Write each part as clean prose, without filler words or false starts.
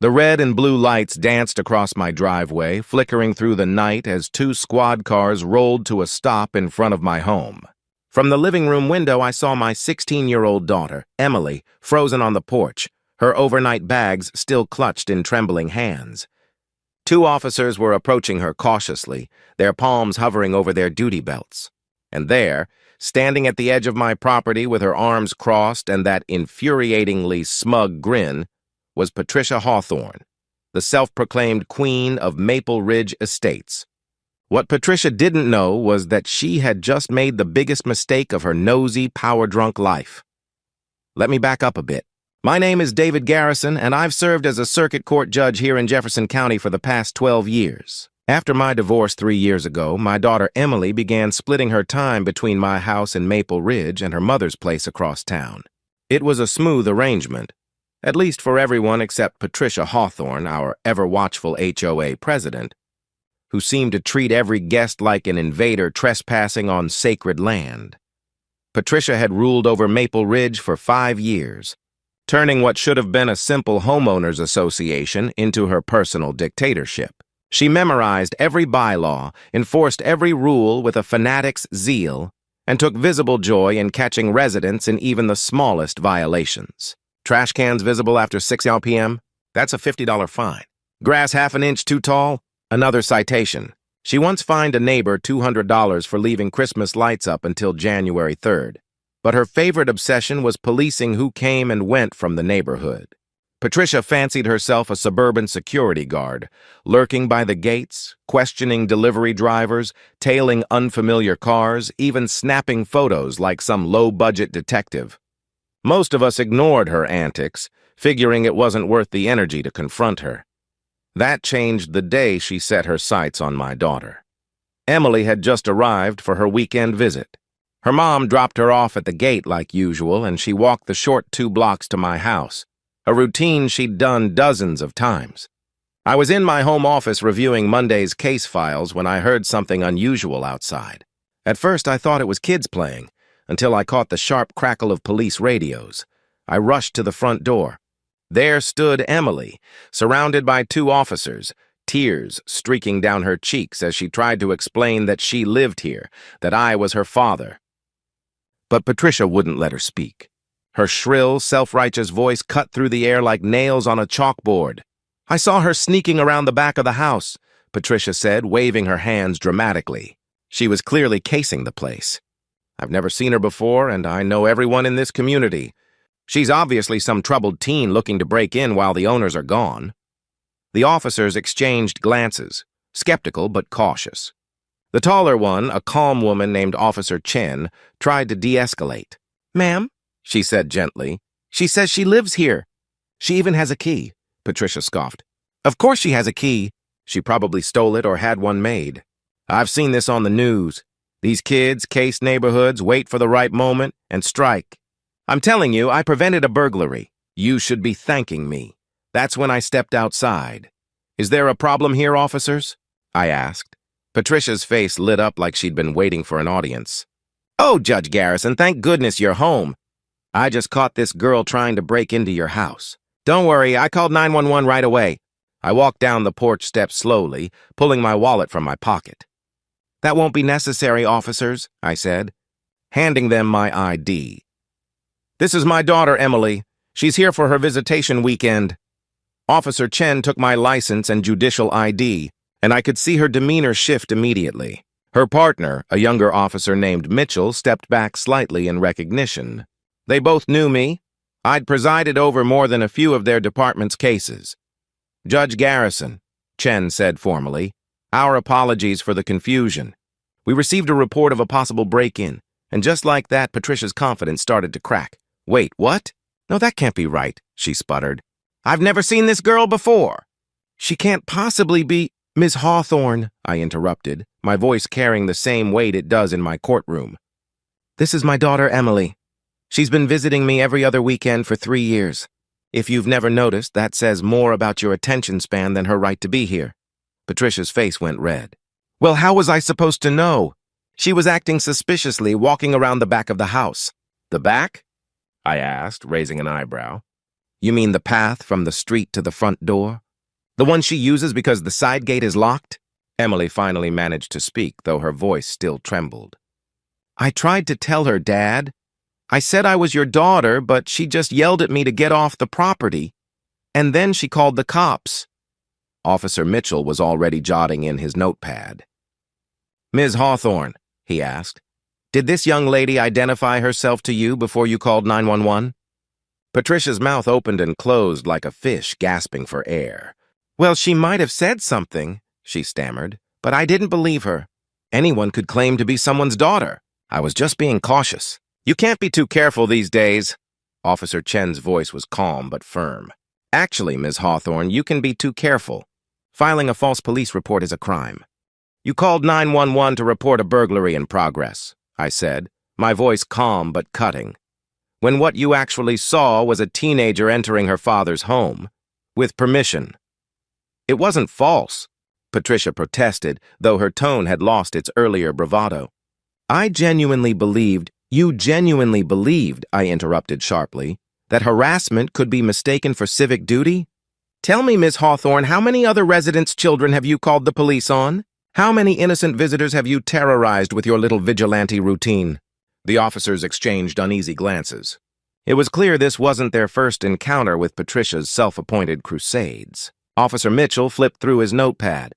The red and blue lights danced across my driveway, flickering through the night as two squad cars rolled to a stop in front of my home. From the living room window, I saw my 16-year-old daughter, Emily, frozen on the porch, her overnight bags still clutched in trembling hands. Two officers were approaching her cautiously, their palms hovering over their duty belts. And there, standing at the edge of my property with her arms crossed and that infuriatingly smug grin, was Patricia Hawthorne, the self-proclaimed queen of Maple Ridge Estates. What Patricia didn't know was that she had just made the biggest mistake of her nosy, power-drunk life. Let me back up a bit. My name is David Garrison, and I've served as a circuit court judge here in Jefferson County for the past 12 years. After my divorce 3 years ago, my daughter Emily began splitting her time between my house in Maple Ridge and her mother's place across town. It was a smooth arrangement, at least for everyone except Patricia Hawthorne, our ever-watchful HOA president, who seemed to treat every guest like an invader trespassing on sacred land. Patricia had ruled over Maple Ridge for 5 years, turning what should have been a simple Homeowners Association into her personal dictatorship. She memorized every bylaw, enforced every rule with a fanatic's zeal, and took visible joy in catching residents in even the smallest violations. Trash cans visible after 6 p.m.? That's a $50 fine. Grass half an inch too tall? Another citation. She once fined a neighbor $200 for leaving Christmas lights up until January 3rd. But her favorite obsession was policing who came and went from the neighborhood. Patricia fancied herself a suburban security guard, lurking by the gates, questioning delivery drivers, tailing unfamiliar cars, even snapping photos like some low-budget detective. Most of us ignored her antics, figuring it wasn't worth the energy to confront her. That changed the day she set her sights on my daughter. Emily had just arrived for her weekend visit. Her mom dropped her off at the gate like usual, and she walked the short 2 blocks to my house, a routine she'd done dozens of times. I was in my home office reviewing Monday's case files when I heard something unusual outside. At first, I thought it was kids playing, until I caught the sharp crackle of police radios. I rushed to the front door. There stood Emily, surrounded by 2 officers, tears streaking down her cheeks as she tried to explain that she lived here, that I was her father. But Patricia wouldn't let her speak. Her shrill, self-righteous voice cut through the air like nails on a chalkboard. "I saw her sneaking around the back of the house," Patricia said, waving her hands dramatically. She was clearly casing the place. "I've never seen her before, and I know everyone in this community. She's obviously some troubled teen looking to break in while the owners are gone." The officers exchanged glances, skeptical but cautious. The taller one, a calm woman named Officer Chen, tried to de-escalate. "Ma'am," she said gently, "she says she lives here." "She even has a key," Patricia scoffed. "Of course she has a key. She probably stole it or had one made. I've seen this on the news. These kids case neighborhoods, wait for the right moment, and strike. I'm telling you, I prevented a burglary. You should be thanking me. That's when I stepped outside." "Is there a problem here, officers?" I asked. Patricia's face lit up like she'd been waiting for an audience. "Oh, Judge Garrison, thank goodness you're home. I just caught this girl trying to break into your house. Don't worry, I called 911 right away." I walked down the porch steps slowly, pulling my wallet from my pocket. "That won't be necessary, officers," I said, handing them my ID. "This is my daughter, Emily. She's here for her visitation weekend." Officer Chen took my license and judicial ID, and I could see her demeanor shift immediately. Her partner, a younger officer named Mitchell, stepped back slightly in recognition. They both knew me. I'd presided over more than a few of their department's cases. "Judge Garrison," Chen said formally, "our apologies for the confusion. We received a report of a possible break-in, and just like that, Patricia's confidence started to crack. Wait, what? No, that can't be right," she sputtered. "I've never seen this girl before." "She can't possibly be—" "Miss Hawthorne," I interrupted, my voice carrying the same weight it does in my courtroom. "This is my daughter, Emily. She's been visiting me every other weekend for 3 years. If you've never noticed, that says more about your attention span than her right to be here." Patricia's face went red. "Well, how was I supposed to know? She was acting suspiciously, walking around the back of the house." "The back?" I asked, raising an eyebrow. You mean the path from the street to the front door? The one she uses because the side gate is locked? Emily finally managed to speak, though her voice still trembled. I tried to tell her, Dad. I said I was your daughter, but she just yelled at me to get off the property. And then she called the cops. Officer Mitchell was already jotting in his notepad. Ms. Hawthorne, he asked, did this young lady identify herself to you before you called 911? Patricia's mouth opened and closed like a fish gasping for air. Well, she might have said something, she stammered, but I didn't believe her. Anyone could claim to be someone's daughter. I was just being cautious. You can't be too careful these days. Officer Chen's voice was calm but firm. Actually, Ms. Hawthorne, you can be too careful. Filing a false police report is a crime. You called 911 to report a burglary in progress, I said, my voice calm but cutting, when what you actually saw was a teenager entering her father's home, with permission. It wasn't false, Patricia protested, though her tone had lost its earlier bravado. You genuinely believed, I interrupted sharply, that harassment could be mistaken for civic duty? Tell me, Miss Hawthorne, how many other residents' children have you called the police on? How many innocent visitors have you terrorized with your little vigilante routine? The officers exchanged uneasy glances. It was clear this wasn't their first encounter with Patricia's self-appointed crusades. Officer Mitchell flipped through his notepad.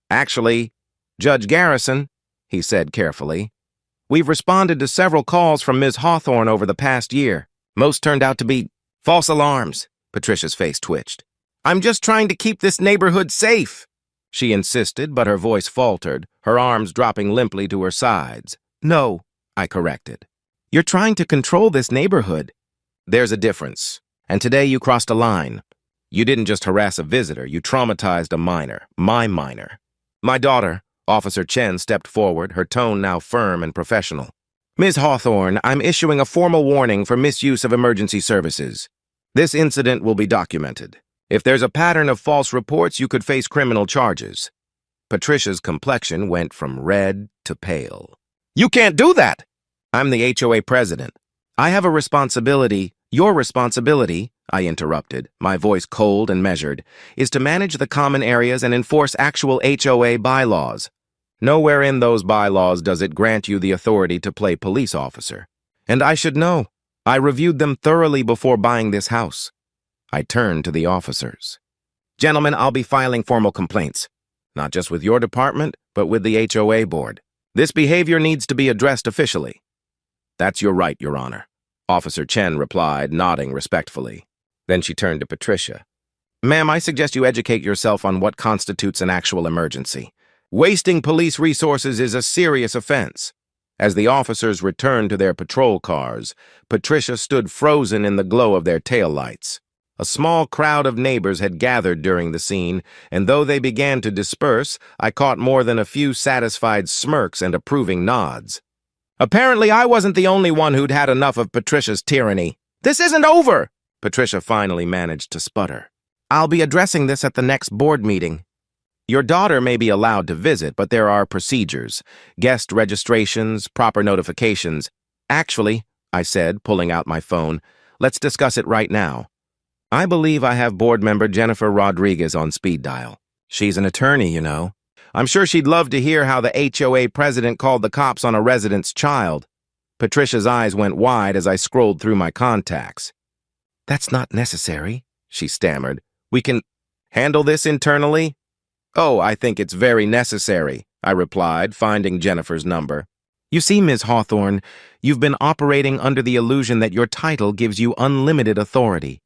Actually, Judge Garrison, he said carefully, we've responded to several calls from Ms. Hawthorne over the past year. Most turned out to be false alarms. Patricia's face twitched. I'm just trying to keep this neighborhood safe, she insisted, but her voice faltered, her arms dropping limply to her sides. No, I corrected. You're trying to control this neighborhood. There's a difference, and today you crossed a line. You didn't just harass a visitor, you traumatized a minor, my minor. My daughter, Officer Chen stepped forward, her tone now firm and professional. Ms. Hawthorne, I'm issuing a formal warning for misuse of emergency services. This incident will be documented. If there's a pattern of false reports, you could face criminal charges. Patricia's complexion went from red to pale. You can't do that! I'm the HOA president. I have a responsibility. Your responsibility, I interrupted, my voice cold and measured, is to manage the common areas and enforce actual HOA bylaws. Nowhere in those bylaws does it grant you the authority to play police officer. And I should know. I reviewed them thoroughly before buying this house. I turned to the officers. Gentlemen, I'll be filing formal complaints. Not just with your department, but with the HOA board. This behavior needs to be addressed officially. That's your right, Your Honor, Officer Chen replied, nodding respectfully. Then she turned to Patricia. Ma'am, I suggest you educate yourself on what constitutes an actual emergency. Wasting police resources is a serious offense. As the officers returned to their patrol cars, Patricia stood frozen in the glow of their taillights. A small crowd of neighbors had gathered during the scene, and though they began to disperse, I caught more than a few satisfied smirks and approving nods. Apparently, I wasn't the only one who'd had enough of Patricia's tyranny. This isn't over, Patricia finally managed to sputter. I'll be addressing this at the next board meeting. Your daughter may be allowed to visit, but there are procedures, guest registrations, proper notifications. Actually, I said, pulling out my phone, let's discuss it right now. I believe I have board member Jennifer Rodriguez on speed dial. She's an attorney, you know. I'm sure she'd love to hear how the HOA president called the cops on a resident's child. Patricia's eyes went wide as I scrolled through my contacts. That's not necessary, she stammered. We can handle this internally? Oh, I think it's very necessary, I replied, finding Jennifer's number. You see, Ms. Hawthorne, you've been operating under the illusion that your title gives you unlimited authority.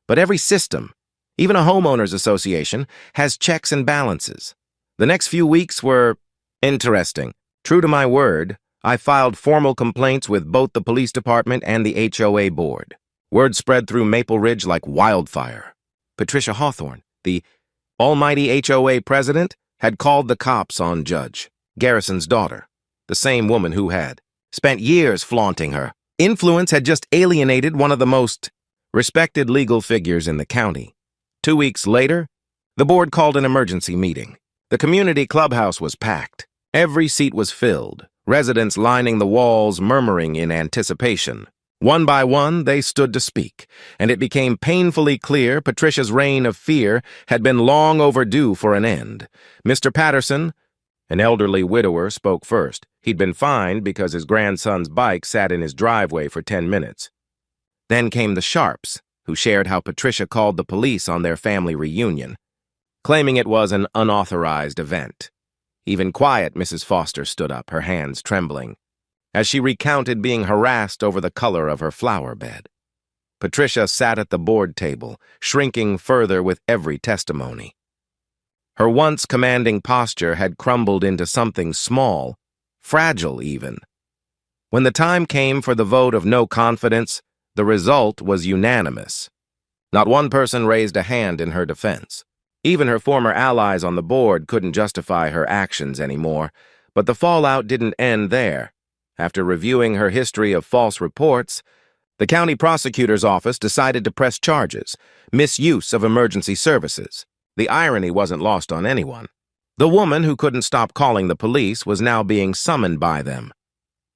But every system, even a homeowners association, has checks and balances. The next few weeks were interesting. True to my word, I filed formal complaints with both the police department and the HOA board. Word spread through Maple Ridge like wildfire. Patricia Hawthorne, the almighty HOA president, had called the cops on Judge Garrison's daughter, the same woman who had spent years flaunting her influence had just alienated one of the most respected legal figures in the county. 2 weeks later, the board called an emergency meeting. The community clubhouse was packed. Every seat was filled, residents lining the walls murmuring in anticipation. One by one, they stood to speak, and it became painfully clear Patricia's reign of fear had been long overdue for an end. Mr. Patterson, an elderly widower, spoke first. He'd been fined because his grandson's bike sat in his driveway for 10 minutes. Then came the Sharps, who shared how Patricia called the police on their family reunion, claiming it was an unauthorized event. Even quiet Mrs. Foster stood up, her hands trembling, as she recounted being harassed over the color of her flower bed. Patricia sat at the board table, shrinking further with every testimony. Her once commanding posture had crumbled into something small, fragile even. When the time came for the vote of no confidence, the result was unanimous. Not one person raised a hand in her defense. Even her former allies on the board couldn't justify her actions anymore, but the fallout didn't end there. After reviewing her history of false reports, the county prosecutor's office decided to press charges, misuse of emergency services. The irony wasn't lost on anyone. The woman who couldn't stop calling the police was now being summoned by them.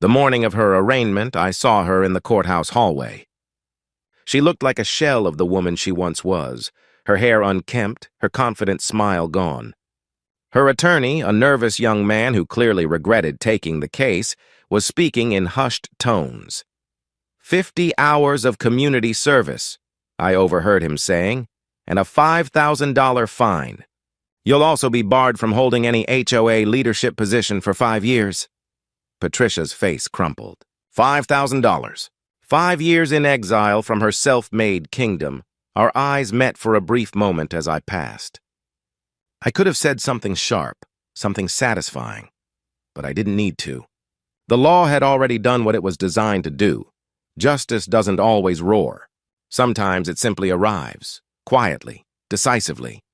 The morning of her arraignment, I saw her in the courthouse hallway. She looked like a shell of the woman she once was, her hair unkempt, her confident smile gone. Her attorney, a nervous young man who clearly regretted taking the case, was speaking in hushed tones. 50 hours of community service, I overheard him saying, and a $5,000 fine. You'll also be barred from holding any HOA leadership position for 5 years. Patricia's face crumpled. $5,000. 5 years in exile from her self-made kingdom. Our eyes met for a brief moment as I passed. I could have said something sharp, something satisfying, but I didn't need to. The law had already done what it was designed to do. Justice doesn't always roar. Sometimes it simply arrives, quietly, decisively.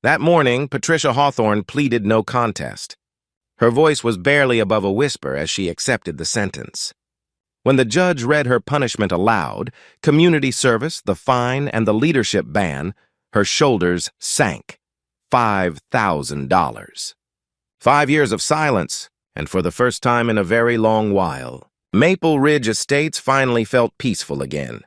That morning, Patricia Hawthorne pleaded no contest. Her voice was barely above a whisper as she accepted the sentence. When the judge read her punishment aloud, community service, the fine, and the leadership ban, her shoulders sank. $5,000. 5 years of silence, and for the first time in a very long while, Maple Ridge Estates finally felt peaceful again.